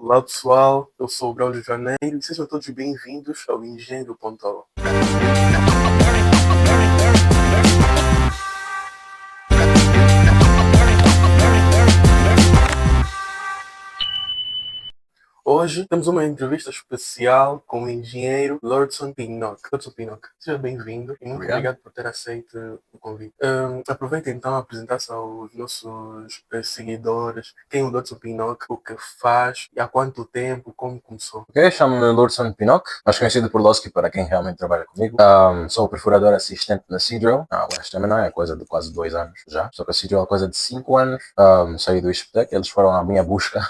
Olá pessoal, eu sou o Braulio Janeiro e sejam todos bem-vindos ao Engenheiro Pontal. Hoje temos uma entrevista especial com o engenheiro Lordson Pinnock. Lordson Pinnock, seja bem-vindo e muito obrigado por ter aceito o convite. Aproveita então a apresentar-se aos nossos seguidores. Quem é o Lordson Pinnock, o que faz e há quanto tempo, como começou. Ok, chamo-me Lordson Pinnock, mais conhecido por Losky para quem realmente trabalha comigo. Sou perfurador assistente na Seadrill. Acho também não é coisa de quase 2 anos já. Só que a Seadrill é coisa de 5 anos. Saí do ISPTEC, eles foram à minha busca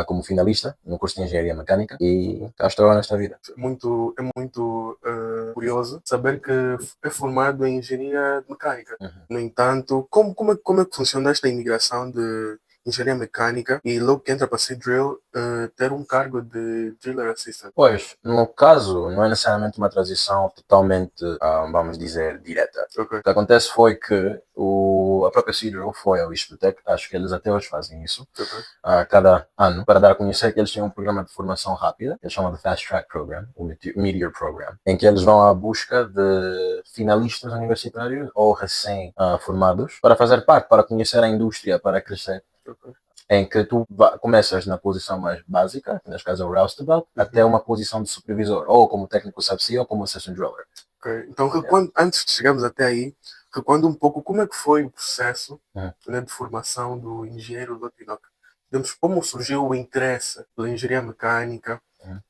como finalista no curso de Engenharia Mecânica e cá estou nesta vida. É muito curioso saber que é formado em Engenharia Mecânica. No entanto, como é que funciona esta imigração de Engenharia Mecânica e logo que entra para Seadrill ter um cargo de Driller Assistant? Pois, no caso, não é necessariamente uma transição totalmente, vamos dizer, direta. Ok. O que acontece foi que a própria Seadrill foi ao ISPTEC, acho que eles até hoje fazem isso, a cada ano, para dar a conhecer que eles têm um programa de formação rápida, que eles chamam de Fast Track Program, o Meteor Program, em que eles vão à busca de finalistas universitários ou recém-formados para fazer parte, para conhecer a indústria, para crescer. Em que tu começas na posição mais básica, que neste caso é o roustabout, até uma posição de supervisor, ou como técnico subsea ou como assistant driller. Okay. Então, antes de chegarmos até aí, recuando um pouco, como é que foi o processo de formação do engenheiro Lordson Pinnock? Como surgiu o interesse pela engenharia mecânica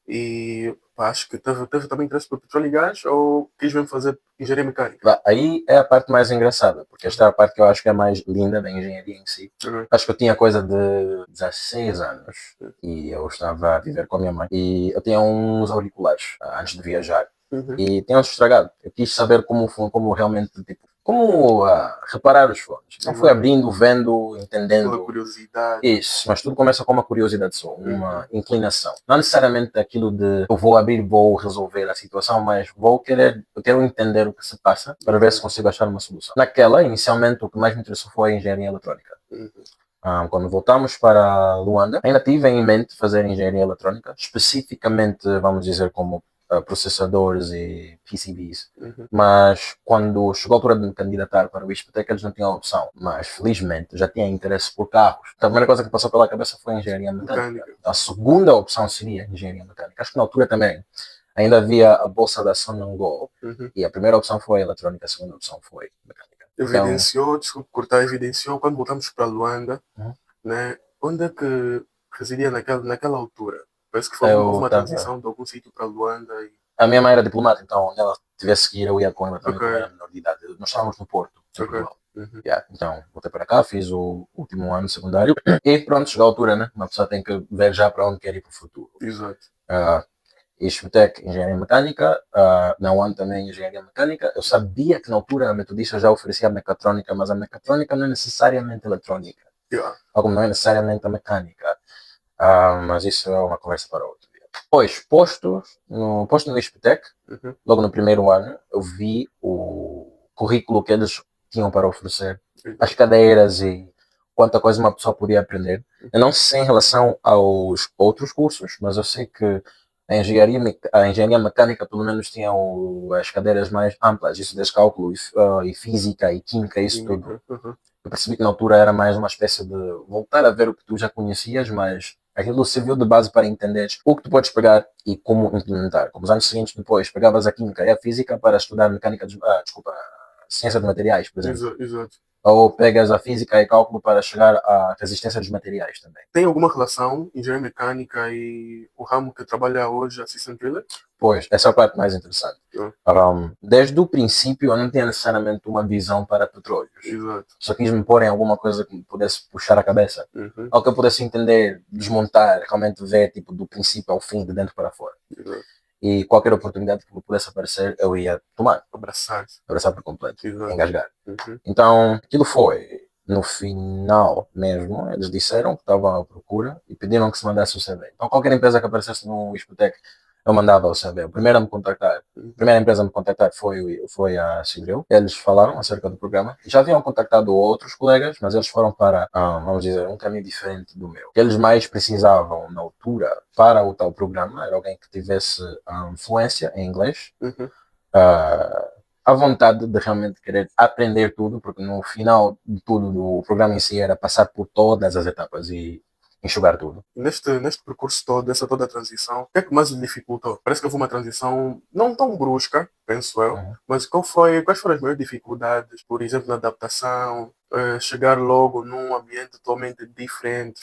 e acho que teve também interesse por petróleo e gás ou quis mesmo fazer engenharia mecânica? Aí é a parte mais engraçada, porque esta é a parte que eu acho que é mais linda da engenharia em si. Acho que eu tinha coisa de 16 anos e eu estava a viver com a minha mãe e eu tinha uns auriculares antes de viajar e tinham-se estragado. Eu quis saber como realmente, como reparar os fones. Então fui abrindo, vendo, entendendo. Pela curiosidade. Isso, mas tudo começa com uma curiosidade só, uma inclinação. Não necessariamente aquilo de eu vou abrir, vou resolver a situação, mas eu quero entender o que se passa para ver se consigo achar uma solução. Inicialmente, o que mais me interessou foi a engenharia eletrônica. Quando voltamos para Luanda, ainda tive em mente fazer engenharia eletrônica, especificamente, vamos dizer, como processadores e PCBs, mas quando chegou a altura de me candidatar para o ISPTEC eles não tinham opção, mas felizmente já tinha interesse por carros. A primeira coisa que passou pela cabeça foi engenharia mecânica. A segunda opção seria engenharia mecânica. Acho que na altura também ainda havia a bolsa da Sonangol e a primeira opção foi eletrônica, a segunda opção foi mecânica. Evidenciou quando voltamos para Luanda, né? Onde é que residia naquela altura? Parece que houve uma transição de algum sítio para Luanda. A minha mãe era diplomata, então onde ela tivesse que ir, eu ia com ela também, quando era menor de idade. Nós estávamos no Porto, em Portugal. Então, voltei para cá, fiz o último ano secundário e pronto, chegou a altura, né? Uma pessoa tem que ver já para onde quer ir para o futuro. Exato. ISPTEC, Engenharia Mecânica, na UAN também Engenharia Mecânica. Eu sabia que na altura a Metodista já oferecia mecatrônica, mas a mecatrônica não é necessariamente eletrônica. Ou como não é necessariamente a mecânica. Mas isso é uma conversa para outro dia. Depois, posto no ISPTEC, logo no primeiro ano, eu vi o currículo que eles tinham para oferecer, as cadeiras e quanta coisa uma pessoa podia aprender. Eu não sei em relação aos outros cursos, mas eu sei que a engenharia mecânica pelo menos tinha as cadeiras mais amplas, isso desde cálculo e física e química, isso tudo. Eu percebi que na altura era mais uma espécie de voltar a ver o que tu já conhecias, mas aquilo serviu de base para entenderes o que tu podes pegar e como implementar. Como os anos seguintes depois, pegavas a química e a física para estudar ciência de materiais, por exemplo. Exato. Ou pegas a física e cálculo para chegar à resistência dos materiais também. Tem alguma relação engenharia mecânica e o ramo que trabalha hoje, Assistant Driller? Pois, essa é a parte mais interessante. Desde o princípio eu não tinha necessariamente uma visão para petróleos. Exato. Só quis me pôr em alguma coisa que me pudesse puxar a cabeça. Algo que eu pudesse entender, desmontar, realmente ver tipo, do princípio ao fim, de dentro para fora. Exato. E qualquer oportunidade que me pudesse aparecer, eu ia tomar. Abraçar Abraçar por completo. Exato. Engasgar. Então, aquilo foi, no final mesmo, eles disseram que estavam à procura e pediram que se mandasse o CV. Então, qualquer empresa que aparecesse no ISPTEC eu mandava o CV. O primeiro a me contactar, a primeira empresa a me contactar foi a Sigril. Eles falaram acerca do programa. Já haviam contactado outros colegas, mas eles foram para, vamos dizer, um caminho diferente do meu. O que eles mais precisavam na altura para o tal programa era alguém que tivesse fluência em inglês, a vontade de realmente querer aprender tudo, porque no final de tudo o programa em si era passar por todas as etapas e enxugar tudo. Neste percurso todo, essa toda a transição, o que é que mais lhe dificultou? Parece que houve uma transição não tão brusca, penso eu, mas quais foram as maiores dificuldades, por exemplo, na adaptação, chegar logo num ambiente totalmente diferente,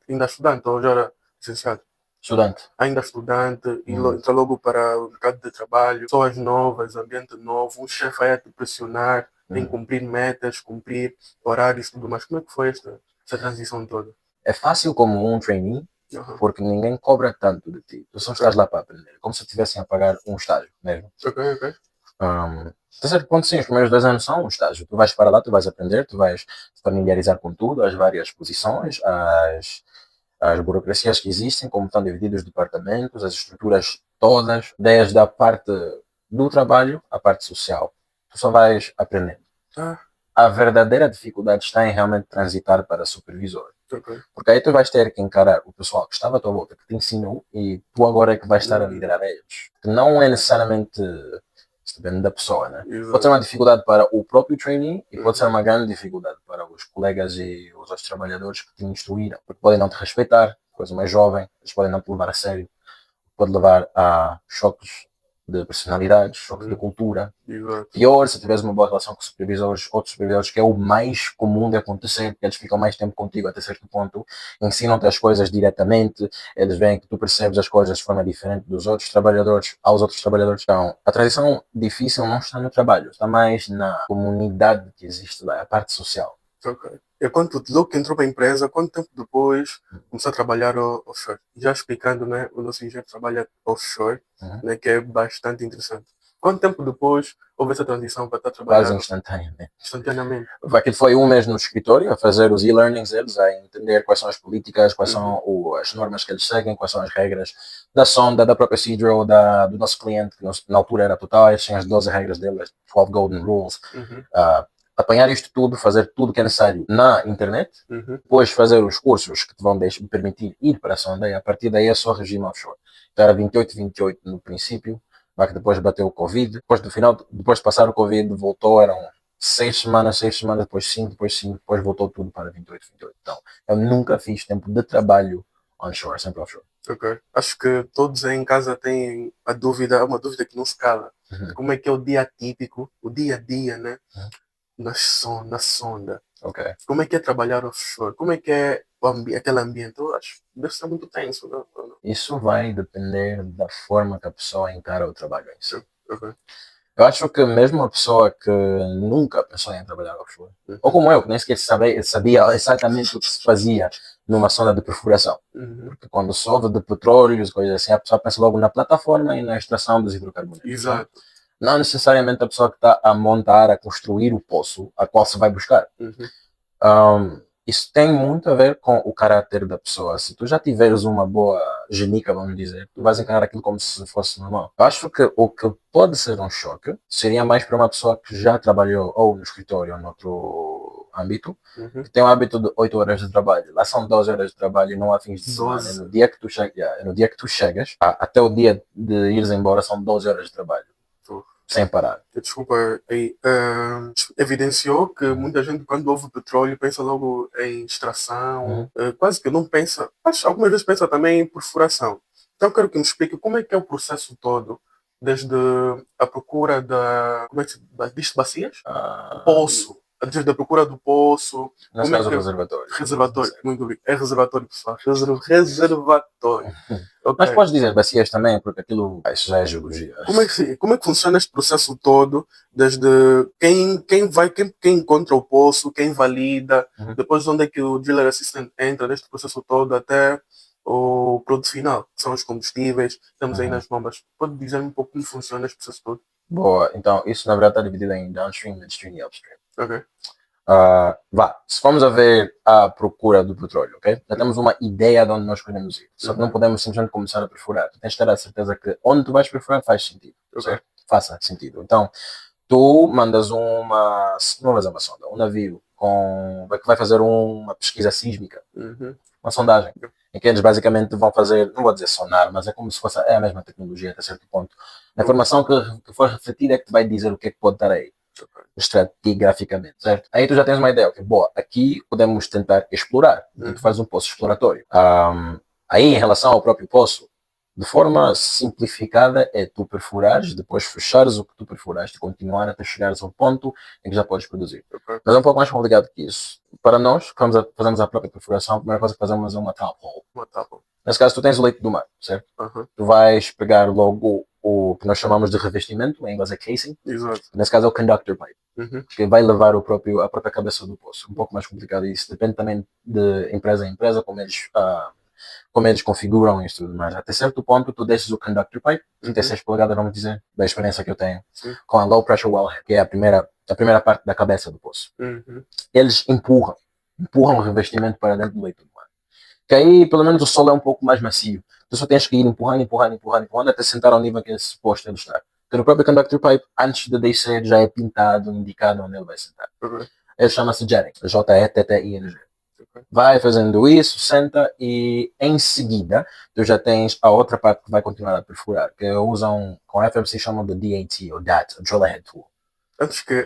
ainda estudante ou já era licenciado? Estudante. Ainda estudante, e entrar logo para o mercado de trabalho, pessoas novas, ambiente novo, um chefe vai te pressionar, tem que cumprir metas, cumprir horários e tudo mais. Como é que foi essa transição toda? É fácil como um trainee, porque ninguém cobra tanto de ti. Tu só estás lá para aprender, como se estivessem a pagar um estágio mesmo. Ok. Até certo ponto, sim, os primeiros 2 anos são um estágio. Tu vais para lá, tu vais aprender, tu vais te familiarizar com tudo, as várias posições, as burocracias que existem, como estão divididos os departamentos, as estruturas todas, desde a parte do trabalho à parte social. Tu só vais aprendendo. A verdadeira dificuldade está em realmente transitar para supervisor. Porque aí tu vais ter que encarar o pessoal que estava à tua volta, que te ensinou, e tu agora é que vais estar a liderar eles. Que não é necessariamente, depende da pessoa, né? Pode ser uma dificuldade para o próprio trainee e pode ser uma grande dificuldade para os colegas e os outros trabalhadores que te instruíram. Porque podem não te respeitar, coisa mais jovem, eles podem não te levar a sério, pode levar a choques de personalidades, choques de cultura. Pior, se tiveres uma boa relação com supervisores, outros supervisores, que é o mais comum de acontecer, porque eles ficam mais tempo contigo até certo ponto, ensinam-te as coisas diretamente, eles veem que tu percebes as coisas de forma diferente dos outros trabalhadores, aos outros trabalhadores. Então, a transição difícil não está no trabalho, está mais na comunidade que existe lá, a parte social. Ok. E logo que entrou para a empresa, quanto tempo depois começou a trabalhar offshore? Já explicando, né, o nosso engenheiro trabalha offshore, né, que é bastante interessante. Quanto tempo depois houve essa transição para estar trabalhando? Quase instantaneamente. Instantaneamente. Aquilo foi um mês no escritório a fazer os e-learnings deles, a entender quais são as políticas, quais são as normas que eles seguem, quais são as regras da sonda, da própria Seadrill, do nosso cliente, que na altura era total, eles tinham as 12 regras dele, as 12 Golden Rules. Apanhar isto tudo, fazer tudo que é necessário na internet, depois fazer os cursos que te vão permitir ir para a sonda, e a partir daí é só regime offshore. Então era 28 no princípio, que depois bateu o Covid, depois de passar o Covid voltou, eram 6 semanas, depois 5, depois voltou tudo para 28. Então, eu nunca fiz tempo de trabalho onshore, sempre offshore. Ok. Acho que todos em casa têm uma dúvida que não se cala. Como é que é o dia típico, o dia a dia, né? Na sonda. Okay. Como é que é trabalhar offshore? Como é que é aquele ambiente? Eu acho que deve ser muito tenso, não? Isso vai depender da forma que a pessoa encara o trabalho em si. Okay. Eu acho que mesmo uma pessoa que nunca pensou em trabalhar offshore, ou como eu, que nem sequer sabia exatamente o que se fazia numa sonda de perfuração. Porque quando sobe de petróleos, coisas assim, a pessoa pensa logo na plataforma e na extração dos hidrocarbonetos. Exato. Não necessariamente a pessoa que está a montar, a construir o poço a qual se vai buscar. Isso tem muito a ver com o caráter da pessoa. Se tu já tiveres uma boa genica, vamos dizer, tu vais encarar aquilo como se fosse normal. Eu acho que o que pode ser um choque seria mais para uma pessoa que já trabalhou ou no escritório ou noutro âmbito, que tem o hábito de 8 horas de trabalho. Lá são 12 horas de trabalho e não há fins de semana. No dia que tu chegas, até o dia de ires embora são 12 horas de trabalho. Sem parar. Desculpa, evidenciou que muita gente, quando ouve petróleo, pensa logo em extração, quase que não pensa, mas algumas vezes pensa também em perfuração. Então, eu quero que me explique como é que é o processo todo, desde a procura como é que se diz, bacias? Poço. Desde a procura do poço. Nesse caso, reservatório. Reservatório, muito bem. É reservatório, pessoal. Reservatório. Okay. Mas podes dizer bacias também, porque aquilo isso já é geologia. Como é que funciona este processo todo? Desde quem encontra o poço, quem valida, depois onde é que o Driller Assistant entra neste processo todo até o produto final, que são os combustíveis, estamos aí nas bombas. Pode dizer um pouco como funciona este processo todo? Boa, então isso na verdade está dividido em downstream, midstream e upstream. Ok. Se formos a ver a procura do petróleo, ok? Já temos uma ideia de onde nós queremos ir. Só que não podemos simplesmente começar a perfurar. Tu tens de ter a certeza que onde tu vais perfurar faz sentido, certo? Faça sentido. Então, tu mandas não vais uma sonda, um navio que vai fazer uma pesquisa sísmica, uma sondagem, em que eles basicamente vão fazer, não vou dizer sonar, mas é como se fosse a mesma tecnologia até certo ponto. A informação que for refletida é que te vai dizer o que é que pode estar aí, estratigraficamente, certo? Aí tu já tens uma ideia, ok, boa, aqui podemos tentar explorar, e tu fazes um poço exploratório. Aí em relação ao próprio poço, de forma simplificada é tu perfurares, depois fechares o que tu perfuraste e continuar até chegares ao ponto em que já podes produzir. Mas é um pouco mais complicado que isso. Para nós, que fazemos a própria perfuração, a primeira coisa que fazemos é uma top hole. Nesse caso, tu tens o leito do mar, certo? Tu vais pegar logo o que nós chamamos de revestimento, em inglês é casing. Exato. Nesse caso é o conductor pipe, que vai levar a própria cabeça do poço. Um pouco mais complicado isso. Depende também de empresa em empresa, como eles configuram isso tudo mais. Até certo ponto, tu deixas o conductor pipe, 36 polegadas, vamos dizer, da experiência que eu tenho, com a low pressure wellhead, que é a primeira parte da cabeça do poço. Eles empurram o revestimento para dentro do leito do mar. Que aí, pelo menos, o solo é um pouco mais macio. Tu só tens que ir empurrando até sentar ao nível que é suposto ele estar. Porque no próprio conductor pipe, antes de descer, já é pintado, indicado onde ele vai sentar. Ele chama-se jetting, Jetting. Vai fazendo isso, senta e em seguida tu já tens a outra parte que vai continuar a perfurar, que usam, com a FMC chamam de DAT ou DAT, Drill Ahead Tool.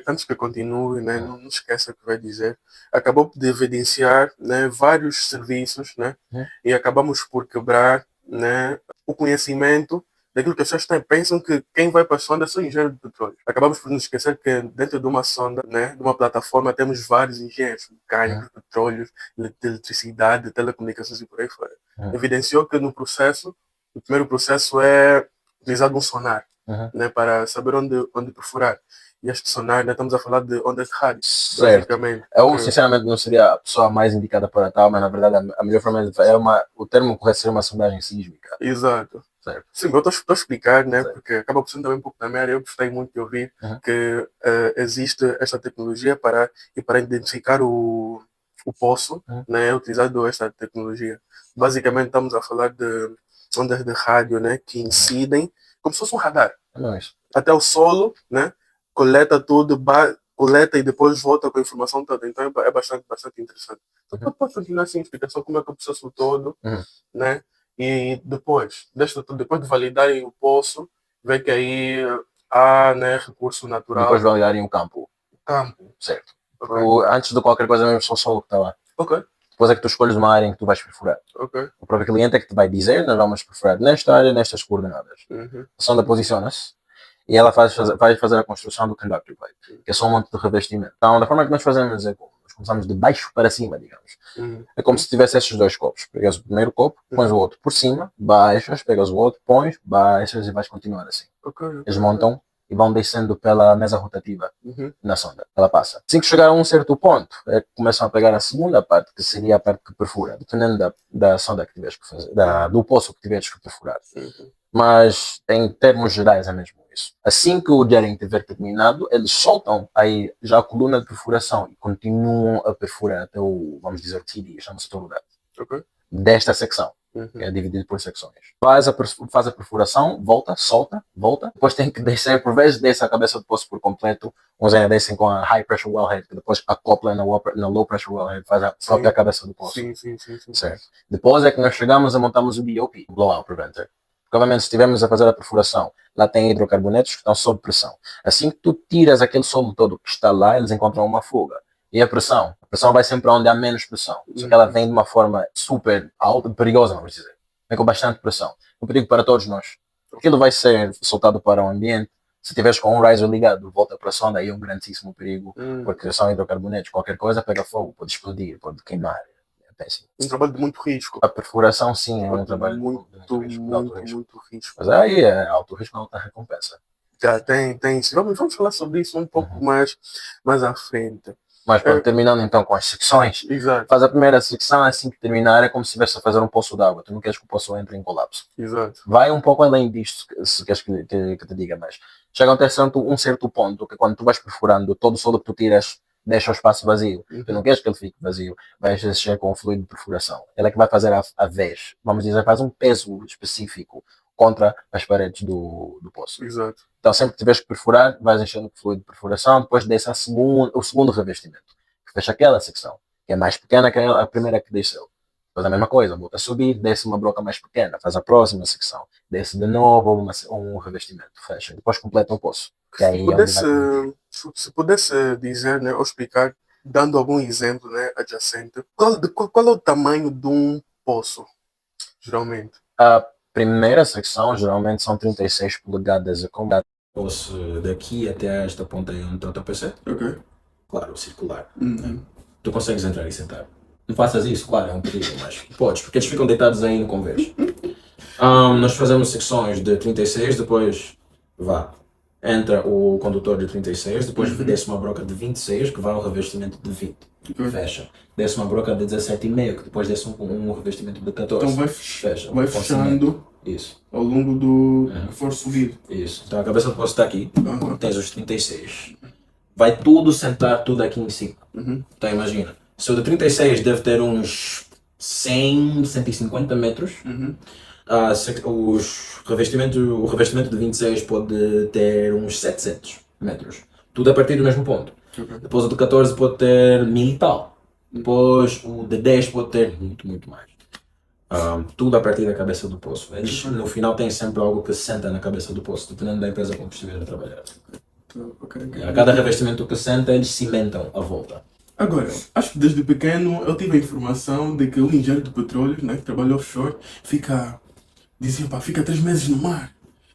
Antes que continue, né, não esqueça o que vai dizer. Acabou de evidenciar, né, vários serviços, né, e acabamos por quebrar, né, o conhecimento daquilo que as pessoas pensam que quem vai para a sonda é só engenheiro de petróleo. Acabamos por nos esquecer que dentro de uma sonda, né, de uma plataforma, temos vários engenheiros mecânicos, petróleos, de eletricidade, de telecomunicações e por aí fora. Evidenciou que no processo, o primeiro processo é utilizar um sonar, né, para saber onde perfurar. E este sonar, né, estamos a falar de ondas de rádio. Certo. Eu, sinceramente, não seria a pessoa mais indicada para tal, mas na verdade a melhor forma o termo correto seria uma sondagem sísmica. Exato. Certo. Sim, eu estou a explicar, né, porque acaba por ser também um pouco da minha área. Eu gostei muito de ouvir que existe esta tecnologia para identificar o poço, né, utilizando esta tecnologia. Basicamente, estamos a falar de ondas de rádio, né, que incidem como se fosse um radar. Até o solo, né, coleta tudo, coleta e depois volta com a informação toda. Então é bastante interessante. Então pode continuar assim, explicação como é que é o processo todo, né? E depois de validarem o poço, vê que aí há, né, recurso natural. Depois validarem o campo. Certo. Antes de qualquer coisa mesmo, só o solo que está lá. Depois é que tu escolhes uma área em que tu vais perfurar. O próprio cliente é que te vai dizer, nós vamos perfurar nesta área, nestas coordenadas. A sonda posiciona-se e ela vai fazer a construção do conductor pipe, que é só um monte de revestimento. Então, da forma que nós fazemos é como? Nós começamos de baixo para cima, digamos. É como se tivesse estes dois copos. Pegas o primeiro copo, pões o outro por cima, baixas, pegas o outro, pões, baixas e vais continuar assim. Eles montam e vão descendo pela mesa rotativa na sonda. Ela passa. Assim que chegar a um certo ponto, é que começam a pegar a segunda parte, que seria a parte que perfura, dependendo da sonda que tiveres que fazer, do poço que tiveres que perfurar. Mas, em termos gerais, é mesmo isso. Assim que o jetting tiver terminado, eles soltam aí já a coluna de perfuração e continuam a perfurar até vamos dizer, TD, chama-se touro desta secção. Que é dividido por secções. Faz a perfuração, volta, solta, volta. Depois tem que descer, por vezes desce a cabeça do poço por completo. Uns ainda descem com a high pressure wellhead, que depois acopla na low pressure wellhead, faz a própria cabeça do poço. Sim. Certo. Depois é que nós chegamos a montamos o BOP, Blowout Preventer. Obviamente, se estivermos a fazer a perfuração, lá tem hidrocarbonetos que estão sob pressão. Assim que tu tiras aquele solo todo que está lá, eles encontram uma fuga. E a pressão vai sempre para onde há menos pressão. Só que ela vem de uma forma super alta, perigosa, vamos dizer. Vem com bastante pressão. Um perigo para todos nós. Aquilo vai ser soltado para o ambiente. Se tiveres com um riser ligado, volta para a sonda, aí é um grandíssimo perigo. Porque são hidrocarbonetos. Qualquer coisa pega fogo, pode explodir, pode queimar. É péssimo. Um trabalho de muito risco. A perfuração, sim, é um trabalho de muito risco. Mas aí é alto risco, alta recompensa. Já tem. Vamos falar sobre isso um pouco mais à frente. Mas terminando então com as secções, faz a primeira secção, assim que terminar é como se estivesse a fazer um poço d'água. Tu não queres que o poço entre em colapso. Vai um pouco além disto, se queres que te diga, mas chega até um certo ponto que quando tu vais perfurando, todo o solo que tu tiras deixa o espaço vazio. Tu não queres que ele fique vazio, vais encher com o fluido de perfuração. Ele é que vai fazer a vez, vamos dizer, faz um peso específico contra as paredes do poço. Exato. Então sempre que tiveres que perfurar, vais enchendo com fluido de perfuração, depois desce o segundo revestimento, que fecha aquela secção, que é mais pequena que a primeira que desceu. Faz a mesma coisa, volta a subir, desce uma broca mais pequena, faz a próxima secção, desce de novo um revestimento, fecha, depois completa o poço. Se pudesse dizer, né, ou explicar, dando algum exemplo, né, adjacente, qual é o tamanho de um poço, geralmente? A primeira secção geralmente são 36 polegadas a combater. Poço daqui até esta ponta aí onde está o teu PC? Ok. Claro, circular. Tu consegues entrar e sentar. Não faças isso, claro, é um perigo, mas podes, porque eles ficam deitados aí no convés. Nós fazemos secções de 36, depois entra o condutor de 36, depois desce uma broca de 26, que vai ao revestimento de 20, fecha. Desce uma broca de 17,5, que depois desce um revestimento de 14. Então fecha. Vai fechando isso. Ao longo do que for subir. Isso. Então a cabeça do poço está aqui, tens os 36. Vai tudo sentar tudo aqui em cima. Então imagina, se o de 36 deve ter uns 100, 150 metros, o revestimento de 26 pode ter uns 700 metros. Tudo a partir do mesmo ponto. Depois o de 14 pode ter 1000 e tal. Depois o de 10 pode ter muito, muito mais. Tudo a partir da cabeça do poço. Eles no final têm sempre algo que se senta na cabeça do poço, dependendo da empresa com que estiver a trabalhar. A cada revestimento que senta, eles cimentam a volta. Agora, acho que desde pequeno eu tive a informação de que o engenheiro de petróleo, né, que trabalha offshore, fica 3 meses no mar,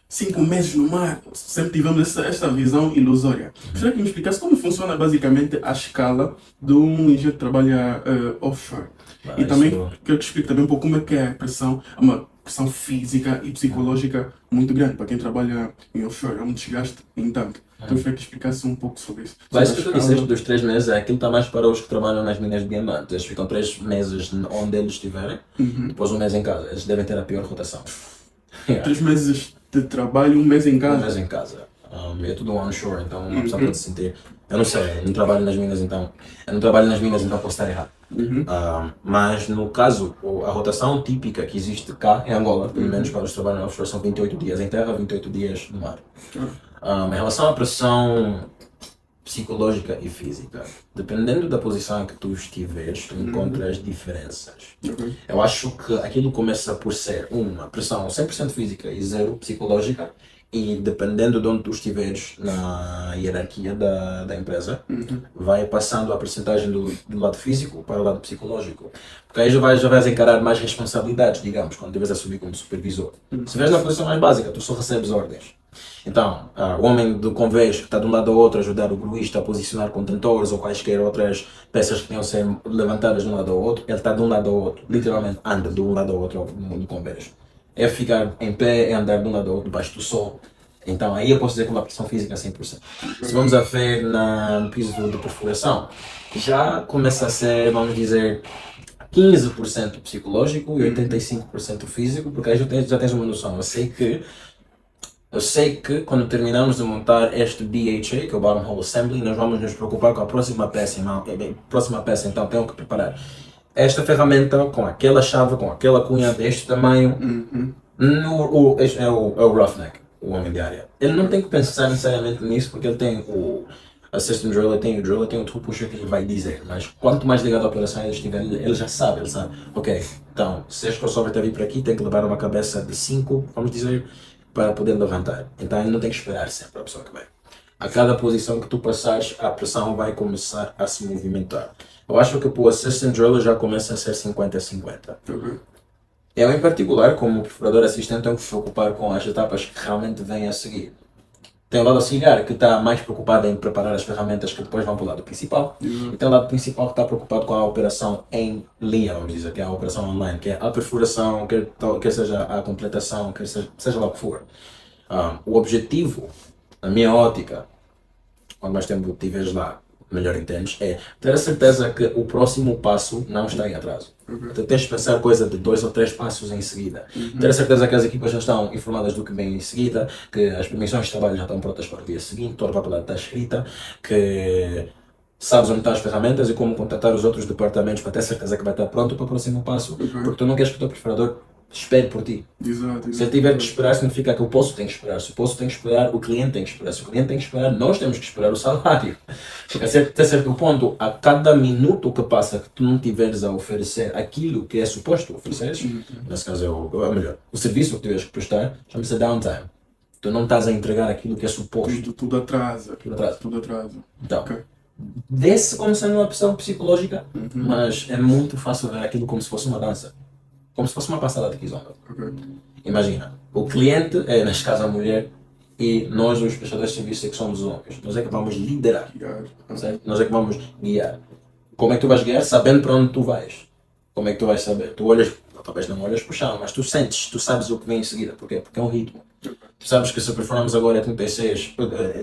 5 meses no mar. Sempre tivemos esta visão ilusória. Será que me explicasse como funciona basicamente a escala de um engenheiro que trabalha offshore? E também quero que explique também um pouco como é que é a pressão, uma pressão física e psicológica muito grande para quem trabalha em offshore, é um desgaste em tanto. Então eu queria que explicasse um pouco sobre isso. Mas isso que tu disseste dos 3 meses é aquilo que está mais para os que trabalham nas minas de diamantes. Eles ficam 3 meses onde eles estiverem, depois 1 mês em casa. Eles devem ter a pior rotação. 3 meses de trabalho, 1 mês em casa? 1 mês em casa. É tudo onshore, então uma pessoa pode se sentir. Eu não sei, eu não trabalho nas minas, então posso estar errado. Mas no caso, a rotação típica que existe cá em Angola, pelo menos para os que trabalham offshore, são 28 dias em terra, 28 dias no mar. Em relação à pressão psicológica e física, dependendo da posição em que tu estiveres, tu encontras diferenças. Eu acho que aquilo começa por ser uma pressão 100% física e 0% psicológica, e dependendo de onde tu estiveres na hierarquia da empresa, vai passando a percentagem do lado físico para o lado psicológico. Porque aí já vais encarar mais responsabilidades, digamos, quando estiveres a subir como supervisor. Se estiveres na posição mais básica, tu só recebes ordens. Então, o homem do convés que está de um lado ao outro a ajudar o gruísta a posicionar contentores ou quaisquer outras peças que tenham a ser levantadas de um lado ao outro, ele está de um lado ao outro, literalmente anda de um lado ao outro no convés. É ficar em pé, é andar de um lado ao outro debaixo do sol. Então aí eu posso dizer que uma pressão física 100%. Se vamos a ver no piso de perfuração, já começa a ser, vamos dizer, 15% psicológico e 85% físico, porque aí já tens uma noção. Eu sei que quando terminamos de montar este BHA, que é o Bottom Hole Assembly, nós vamos nos preocupar com a próxima peça, então tenho que preparar esta ferramenta com aquela chave, com aquela cunha deste tamanho. Este é o roughneck, o homem de área. Ele não tem que pensar necessariamente nisso, porque ele tem a system driller, tem o driller, tem o tool pusher que ele vai dizer, mas quanto mais ligado à operação ele estiver, ele já sabe, ok, então, se este crossover está a vir para aqui, tem que levar uma cabeça de 5, vamos dizer, para poder levantar. Então ele não tem que esperar sempre a pessoa que vai. A cada posição que tu passares, a pressão vai começar a se movimentar. Eu acho que para o assistant driller já começa a ser 50-50. Eu, em particular, como perfurador assistente, tenho que me preocupar com as etapas que realmente vêm a seguir. Tem o lado auxiliar que está mais preocupado em preparar as ferramentas que depois vão para o lado principal. E tem o lado principal que está preocupado com a operação em linha, vamos dizer, que é a operação online, que é a perfuração, quer seja a completação, quer seja lá o que for. O objetivo, na minha ótica, quanto mais tempo tiveres lá, melhor entendes, é ter a certeza que o próximo passo não está em atraso. Tu tens de pensar coisa de 2 ou 3 passos em seguida. Ter a certeza que as equipas já estão informadas do que vem em seguida, que as permissões de trabalho já estão prontas para o dia seguinte, toda a papelada está escrita, que sabes onde estão as ferramentas e como contatar os outros departamentos para ter certeza que vai estar pronto para o próximo passo. Porque tu não queres que o teu perfurador espere por ti. Exato. Se ele tiver que esperar, significa que o poço tem que esperar. Se o poço tem que esperar, o cliente tem que esperar. Se o cliente tem que esperar, nós temos que esperar o salário. Porque até certo ponto, a cada minuto que passa que tu não tiveres a oferecer aquilo que é suposto ofereceres, nesse caso é melhor, o serviço que tiveres que prestar, chama-se downtime. Tu não estás a entregar aquilo que é suposto. Tudo atrasa. Tudo atrasa. Então, Okay. Desse como sendo uma opção psicológica, mas é muito fácil ver aquilo como se fosse uma dança. Como se fosse uma passada de kizomba. Okay. Imagina, o cliente é, neste caso, a mulher e nós, os prestadores de serviço, é que somos os homens. Nós é que vamos liderar. Certo? Nós é que vamos guiar. Como é que tu vais guiar? Sabendo para onde tu vais. Como é que tu vais saber? Tu olhas, talvez não olhas para o chão, mas tu sentes, tu sabes o que vem em seguida. Porquê? Porque é um ritmo. Tu sabes que se performamos agora é 36,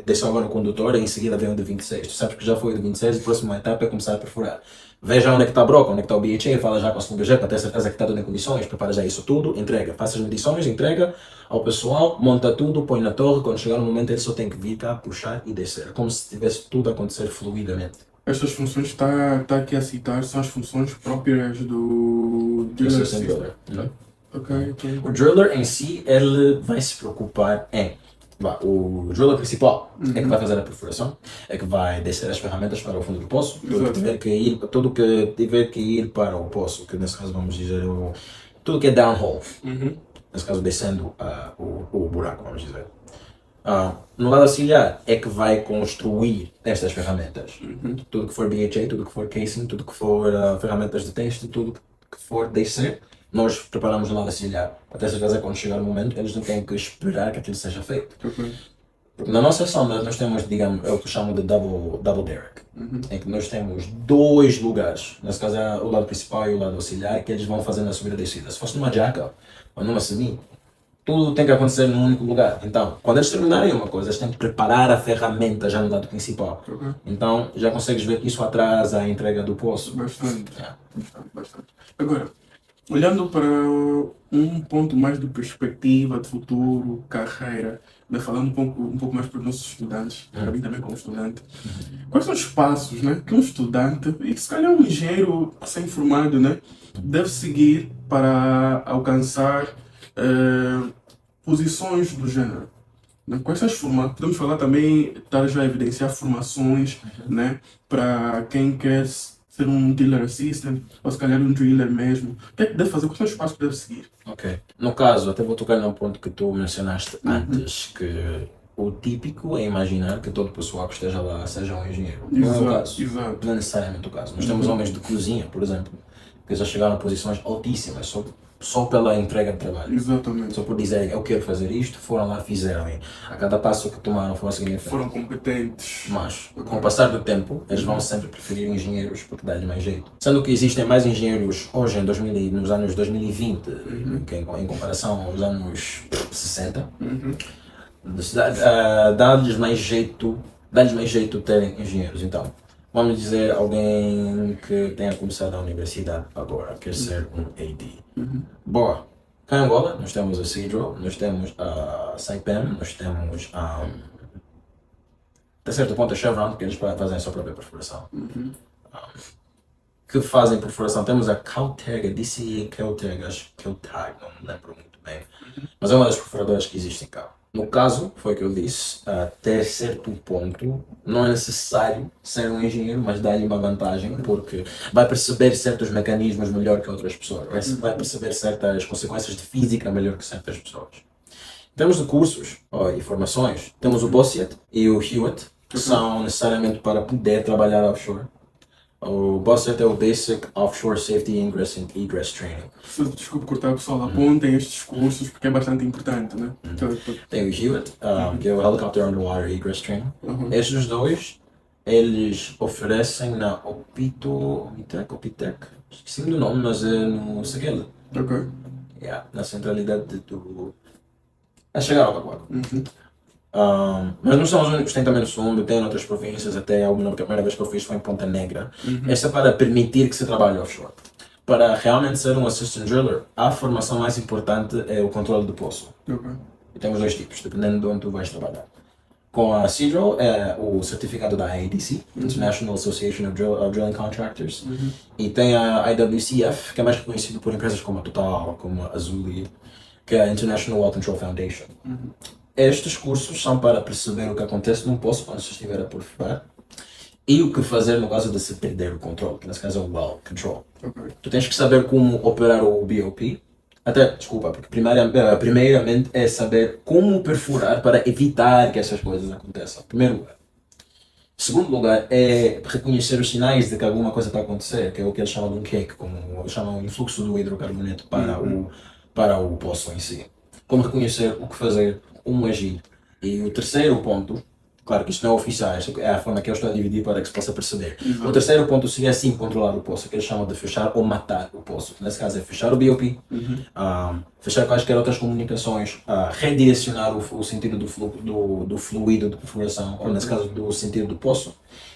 deixa agora o condutor e em seguida vem o de 26. Tu sabes que já foi o de 26 e a próxima etapa é começar a perfurar. Veja onde é que está a broca, onde é que está o BHA, fala já com a CNBG para ter certeza que está tudo em condições, prepara já isso tudo, entrega, faça as medições, entrega ao pessoal, monta tudo, põe na torre, quando chegar no momento ele só tem que vir cá, puxar e descer, como se tivesse tudo a acontecer fluidamente. Estas funções que está aqui a citar são as funções próprias do driller system. Okay. O driller em si, ele vai se preocupar em o driller principal é que vai fazer a perfuração, é que vai descer as ferramentas para o fundo do poço, tudo que tiver que ir para o poço, que nesse caso vamos dizer tudo que é downhole, nesse caso descendo o buraco, vamos dizer. No lado auxiliar é que vai construir estas ferramentas, tudo que for BHA, tudo que for casing, tudo que for ferramentas de teste, tudo que for descer. Nós preparamos no lado auxiliar, até certeza que quando chegar o momento eles não têm que esperar que aquilo seja feito. Porque na nossa sonda nós temos, digamos, é o que eu chamo de double derrick, em que nós temos dois lugares, nesse caso é o lado principal e o lado auxiliar, que eles vão fazendo a subida e descida. Se fosse numa jaca ou numa semi, tudo tem que acontecer num único lugar. Então, quando eles terminarem uma coisa, eles têm que preparar a ferramenta já no lado principal. Então, já consegues ver que isso atrasa a entrega do poço. Bastante. Agora, olhando para um ponto mais de perspectiva, de futuro, carreira, falando um pouco mais para os nossos estudantes, para mim também como estudante, quais são os passos que um estudante, e se calhar um engenheiro recém-formado, deve seguir para alcançar posições do género? Quais são as formações? Podemos falar também, estar já a evidenciar formações para quem quer ser um dealer assistant, ou se calhar um driller mesmo. O que é que deve fazer? Quais são os passos que deve seguir? Ok. No caso, até vou tocar num ponto que tu mencionaste antes, que o típico é imaginar que todo o pessoal que esteja lá seja um engenheiro. Não é o caso. Não é necessariamente o caso. Nós temos homens de cozinha, por exemplo, que já chegaram a posições altíssimas, só pela entrega de trabalho. Exatamente. Só por dizerem, eu quero fazer isto, foram lá, fizeram. E a cada passo que tomaram foram seguindo em frente. Foram competentes. Mas, com o passar do tempo, eles vão sempre preferir engenheiros porque dá-lhes mais jeito. Sendo que existem mais engenheiros hoje, nos anos 2020, que em comparação aos anos 60, dá-lhes mais jeito terem engenheiros. Então, vamos dizer alguém que tenha começado a universidade agora, quer ser um AD. Boa. Cá em Angola, nós temos a Seadrill, nós temos a Saipem, nós temos até certo ponto a Chevron, que eles fazem a sua própria perfuração. Que fazem perfuração. Temos a Caltech, a DCE Caltech, acho que Caltech, não me lembro muito bem. Mas é uma das perfuradoras que existem cá. No caso, foi o que eu disse, até certo ponto não é necessário ser um engenheiro, mas dá-lhe uma vantagem, porque vai perceber certos mecanismos melhor que outras pessoas, vai perceber certas consequências de física melhor que certas pessoas. Em termos de cursos e formações, temos o Bossiet e o Hewitt, que são necessariamente para poder trabalhar offshore. O Bossiet é o Basic Offshore Safety Ingress and Egress Training. Desculpe cortar, pessoal, apontem estes cursos porque é bastante importante, Tem o Hewitt, que é o Helicopter Underwater Egress Training. Estes dois, eles oferecem na Opitec, esqueci do nome, mas é no Seguela. Na centralidade do... a chegar ao Cacoaco. Mas não são os únicos, tem também no Sumbe, tem em outras províncias, até a primeira vez que eu fiz foi em Ponta Negra. Esta é para permitir que se trabalhe offshore. Para realmente ser um assistant driller, a formação mais importante é o controle do poço. E temos dois tipos, dependendo de onde tu vais trabalhar. Com a Seadrill é o certificado da AADC, International Association of Drilling Contractors, e tem a IWCF, que é mais reconhecido por empresas como a Total, como a Azuli, que é a International Well Control Foundation. Estes cursos são para perceber o que acontece num poço quando se estiver a perfurar e o que fazer no caso de se perder o controle, que nesse caso é o Well Control. Tu tens que saber como operar o BOP. Desculpa, porque primeiramente é saber como perfurar para evitar que essas coisas aconteçam. Primeiro lugar. Segundo lugar é reconhecer os sinais de que alguma coisa está a acontecer, que é o que eles chamam de um cake, como eles chamam o influxo do hidrocarboneto para o poço em si. Como reconhecer o que fazer, como agir. E o terceiro ponto, claro que isto não é oficial, esta é a forma que eu estou a dividir para que se possa perceber. O terceiro ponto seria assim controlar o poço, que eles chamam de fechar ou matar o poço. Nesse caso é fechar o BOP, fechar quaisquer outras comunicações, redirecionar o sentido do fluido de perfuração, ou nesse caso do sentido do poço,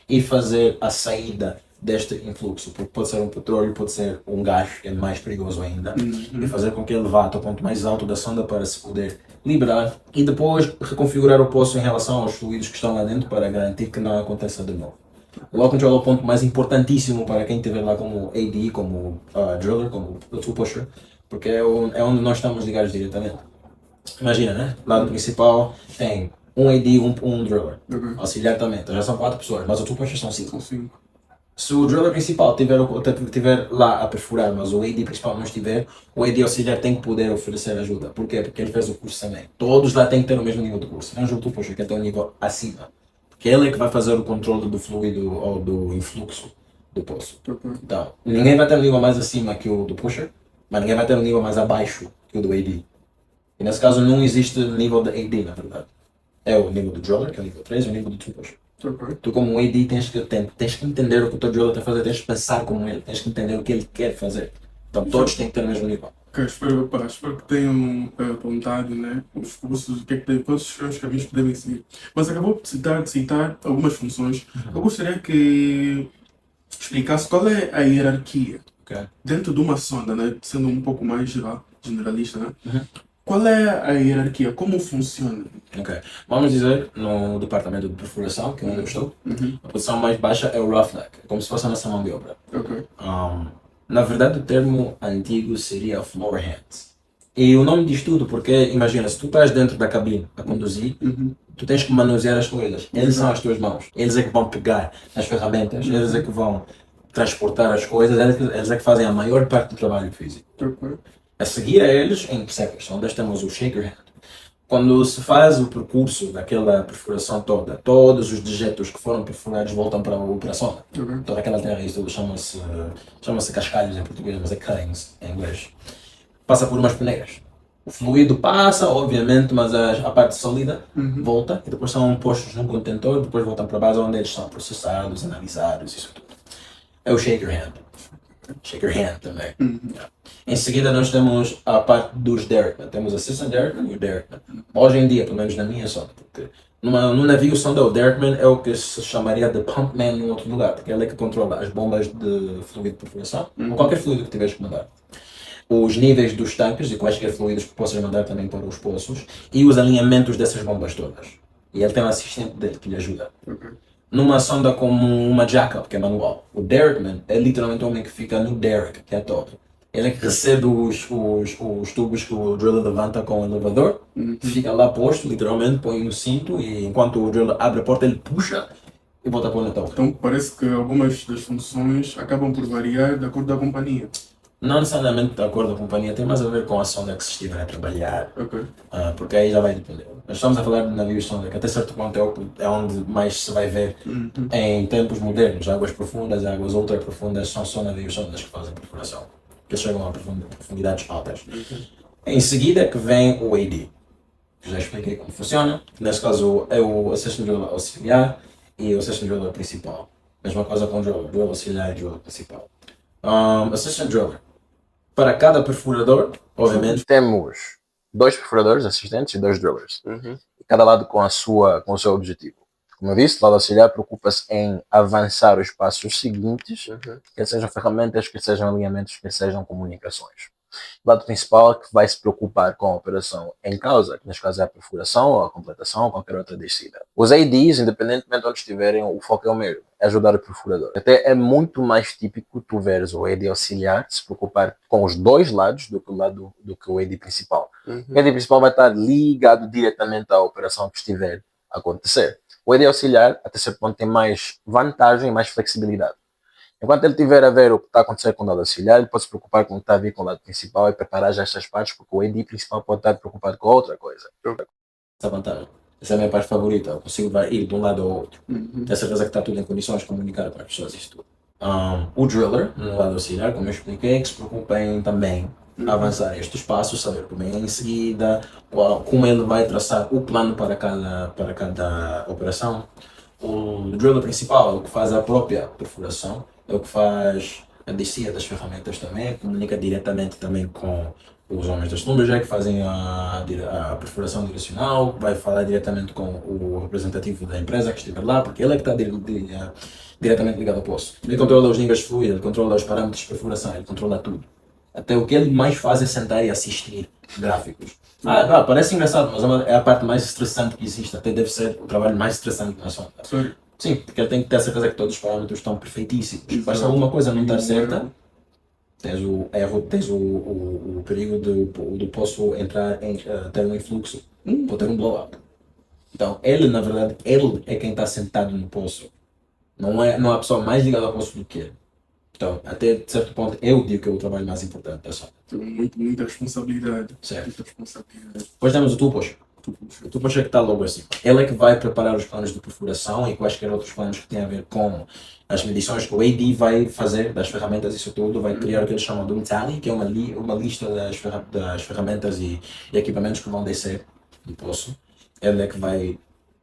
e fazer a saída deste influxo, porque pode ser um petróleo, pode ser um gás, que é mais perigoso ainda, e fazer com que ele vá até o ponto mais alto da sonda para se poder liberar e depois reconfigurar o poço em relação aos fluidos que estão lá dentro para garantir que não aconteça de novo. O well control é o ponto mais importantíssimo para quem estiver lá como AD, como driller, como tool pusher, porque é onde nós estamos ligados diretamente. Imagina, né? Lado principal tem um AD, um driller. Auxiliar também, então já são 4 pessoas, mas o tool pusher são 5. Se o driller principal estiver lá a perfurar, mas o AD principal não estiver, o AD auxiliar tem que poder oferecer ajuda. Por quê? Porque ele fez o curso também. Todos lá têm que ter o mesmo nível de curso. Não é um tool pusher que é ter um nível acima. Porque ele é que vai fazer o controle do fluido ou do influxo do poço. Então, ninguém vai ter um nível mais acima que o do pusher, mas ninguém vai ter um nível mais abaixo que o do AD. E nesse caso não existe nível de AD, na verdade. É o nível do driller, que é o nível 3, e o nível do tool pusher. Tu como um AD tens que entender o que o teu driller está a fazer, tens que pensar como ele, tens que entender o que ele quer fazer. Então todos têm que ter o mesmo nível. Espero que tenham apontado, né, os cursos, o que é que quais são os caminhos que devem seguir. Mas acabou de citar algumas funções. Eu gostaria que explicasse qual é a hierarquia dentro de uma sonda, né, sendo um pouco mais generalista, né? Qual é a hierarquia? Como funciona? Vamos dizer, no departamento de perfuração, que é onde eu estou, a posição mais baixa é o roughneck, é como se fosse a nossa mão de obra. Na verdade, o termo antigo seria floor hands. E o nome diz tudo, porque imagina, se tu estás dentro da cabine a conduzir, tu tens que manusear as coisas. Eles são as tuas mãos. Eles é que vão pegar as ferramentas, eles é que vão transportar as coisas, eles é que fazem a maior parte do trabalho físico. A seguir a eles, em secas, onde temos o shaker hand. Quando se faz o percurso daquela perfuração toda, todos os dejetos que foram perfurados voltam para a sonda. Toda aquela terra, isso chama-se cascalhos em português, mas é cuttings em inglês. Passa por umas peneiras. O fluido passa, obviamente, mas a parte sólida volta e depois são postos num contentor, depois voltam para a base onde eles são processados, analisados, isso tudo. É o shaker hand. Shaker hand também. Em seguida nós temos a parte dos derrickman. Temos o assistant derrickman e o derrickman. Hoje em dia, pelo menos na minha sonda, porque no navio sonda o derrickman é o que se chamaria de pumpman em outro lugar, porque ele é que controla as bombas de fluido de perfuração, ou qualquer fluido que tiveres que mandar. Os níveis dos tanques e quaisquer fluidos que possas mandar também para os poços e os alinhamentos dessas bombas todas. E ele tem um assistente dele que lhe ajuda. Numa sonda como uma jack-up, que é manual, o derrickman é literalmente o homem que fica no derrick, que é top. Ele é que recebe os tubos que o driller levanta com o elevador, fica lá posto, literalmente, põe no cinto e enquanto o driller abre a porta, ele puxa e volta a pôr na torre. Então parece que algumas das funções acabam por variar de acordo com a companhia. Não necessariamente de acordo com a companhia, tem mais a ver com a sonda que se estiver a trabalhar, porque aí já vai depender. Nós estamos a falar de navios sonda, que até certo ponto é onde mais se vai ver em tempos modernos. Águas profundas, águas ultra profundas, são só navios sondas que fazem perfuração, que chegam a profundidades altas. Em seguida é que vem o AD, que já expliquei como funciona. Nesse caso é o Assistant Driller auxiliar e o Assistant Driller principal. Mesma coisa com o Driller auxiliar e o Driller principal. Assistant Driller. Para cada perfurador, obviamente, temos 2 perfuradores assistentes e 2 drillers. Cada lado com o seu objetivo. Como eu disse, o lado auxiliar preocupa-se em avançar os passos seguintes, quer sejam ferramentas, quer sejam alinhamentos, quer sejam comunicações. O lado principal é que vai se preocupar com a operação em causa, que neste caso é a perfuração, ou a completação, ou qualquer outra descida. Os ADs, independentemente de onde estiverem, o foco é o mesmo, é ajudar o perfurador. Até é muito mais típico tu veres o AD auxiliar se preocupar com os dois lados do que o AD principal. O AD principal vai estar ligado diretamente à operação que estiver a acontecer. O AD auxiliar, até certo ponto, tem mais vantagem e mais flexibilidade. Enquanto ele estiver a ver o que está a acontecer com o lado auxiliar, ele pode se preocupar com o que está a vir com o lado principal e preparar já estas partes, porque o AD principal pode estar preocupado com outra coisa. Essa vantagem. Essa é a minha parte favorita. Eu consigo ir de um lado ao outro. Tenho certeza que está tudo em condições de comunicar com as pessoas isto tudo. O driller, no lado auxiliar, como eu expliquei, que se preocupa em também avançar estes passos, saber como é em seguida, como ele vai traçar o plano para cada operação. O driller principal é o que faz a própria perfuração, é o que faz a descida das ferramentas também, comunica diretamente também com os homens das tumbas, já que fazem a perfuração direcional, vai falar diretamente com o representativo da empresa que estiver lá, porque ele é que está diretamente ligado ao poço. Ele controla os níveis de fluido, ele controla os parâmetros de perfuração, ele controla tudo. Até o que ele mais faz é sentar e assistir gráficos. Parece engraçado, mas é a parte mais estressante que existe. Até deve ser o trabalho mais estressante na sonda. Sim, porque ele tem que ter certeza que todos os parâmetros estão perfeitíssimos. Basta alguma coisa não estar certa, tens o erro, tens o perigo do poço entrar em ter um influxo, ou ter um blow-up. Então, ele, na verdade, ele é quem está sentado no poço. Não há pessoa mais ligada ao poço do que ele. Então, até certo ponto, eu digo que é o trabalho mais importante da sonda. Muita responsabilidade. Certo. Muita responsabilidade. Depois temos o tubo-push. O tubo-push é que está logo assim. Ele é que vai preparar os planos de perfuração e quaisquer outros planos que têm a ver com as medições que o AD vai fazer das ferramentas, isso tudo, vai criar o que eles chamam de um tally, que é uma lista das ferramentas e equipamentos que vão descer no poço. Ele é que vai,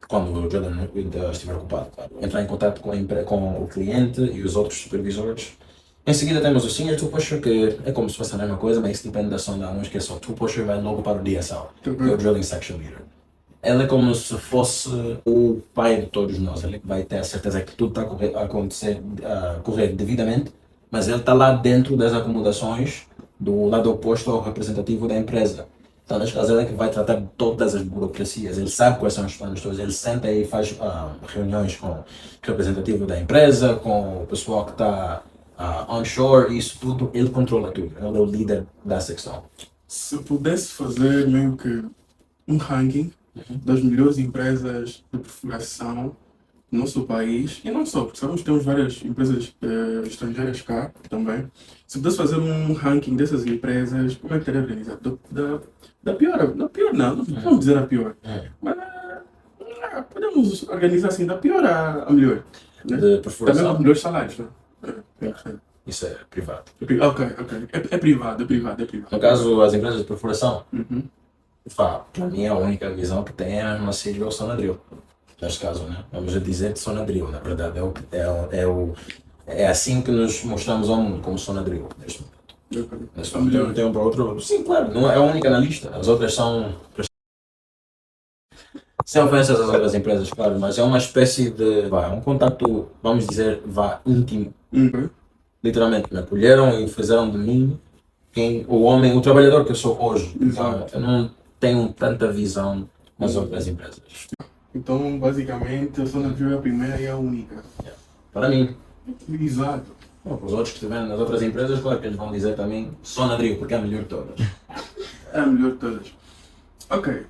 quando o Jordan estiver ocupado, claro, entrar em contato com o cliente e os outros supervisores. Em seguida temos o Senior Tool Pusher, que é como se fosse a mesma coisa, mas isso depende da sonda. Não esqueça, o Tool Pusher vai logo para o DSL, que é o Drilling Section Leader. Ele é como se fosse o pai de todos nós. Ele vai ter a certeza que tudo está a correr devidamente, mas ele está lá dentro das acomodações do lado oposto ao representativo da empresa. Então, neste caso, ele é que vai tratar de todas as burocracias. Ele sabe quais são os planos todos. Ele senta e faz reuniões com o representativo da empresa, com o pessoal que está onshore, isso tudo. Ele controla tudo. Ele é o líder da secção. Se pudesse fazer meio que um ranking das melhores empresas de perfuração no nosso país, e não só, porque sabemos que temos várias empresas estrangeiras cá também. Se pudesse fazer um ranking dessas empresas, como é que estaria organizado? Da pior, não vamos dizer a pior, mas podemos organizar assim, da pior à melhor. Né? De perfuração. Também com melhores salários, né? Isso é privado. Ok. É privado. No caso, as empresas de perfuração, para mim a única visão que tem é a Seadrill Sonadrill. Neste caso, né? Vamos dizer de Sonadrill, na verdade. É assim que nos mostramos ao mundo, como Sonadrill, neste momento. Neste momento não tem um para outro. Sim, claro, não é a única na lista. As outras são. Sem ofensas às outras empresas, claro, mas é uma espécie de. Um contato, vamos dizer, íntimo. Literalmente, me acolheram e fizeram de mim o trabalhador que eu sou hoje. Então, eu não tenho tanta visão nas outras empresas. Então, basicamente, a Sonadrill é a primeira e a única. Para mim. Exato. Os outros que estiverem nas outras empresas, claro que eles vão dizer também Sonadrill, porque é a melhor de todas. É a melhor de todas. Ok.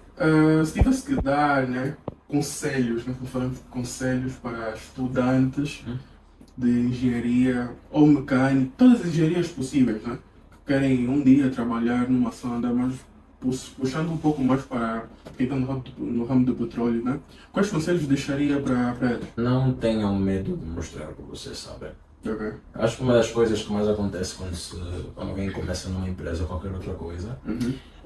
Se tivesse que dar, né, conselhos, né, falando de conselhos para estudantes de engenharia ou mecânica, todas as engenharias possíveis, né, que querem um dia trabalhar numa sonda, mas puxando um pouco mais para quem está no ramo do petróleo, né, quais conselhos deixaria para eles? Não tenham medo de mostrar o que vocês sabem. Okay. Acho que uma das coisas que mais acontece quando alguém começa numa empresa ou qualquer outra coisa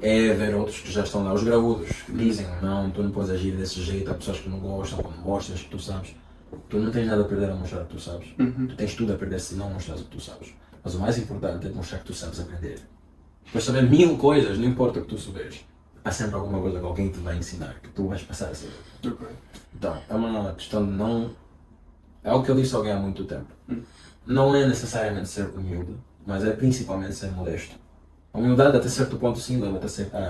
é ver outros que já estão lá, os graúdos, que dizem não, tu não podes agir desse jeito, há pessoas que não gostam, quando mostras que tu sabes. Tu não tens nada a perder a mostrar o que tu sabes. Tu tens tudo a perder se não mostras o que tu sabes. Mas o mais importante é mostrar que tu sabes aprender. Depois saber 1000 coisas, não importa o que tu souberes. Há sempre alguma coisa que alguém te vai ensinar, que tu vais passar a saber. Okay. Então, é uma questão de não... É algo que eu disse a alguém há muito tempo. Não é necessariamente ser humilde, mas é principalmente ser modesto. A humildade até certo ponto sim leva até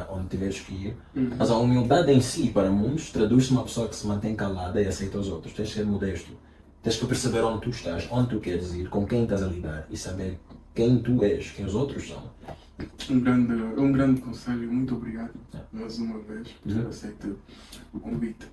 onde tiveres que ir, mas a humildade em si, para muitos, traduz-se uma pessoa que se mantém calada e aceita os outros. Tens que ser modesto. Tens que perceber onde tu estás, onde tu queres ir, com quem estás a lidar e saber quem tu és, quem os outros são. Um grande conselho, muito obrigado mais uma vez por ter aceito o convite.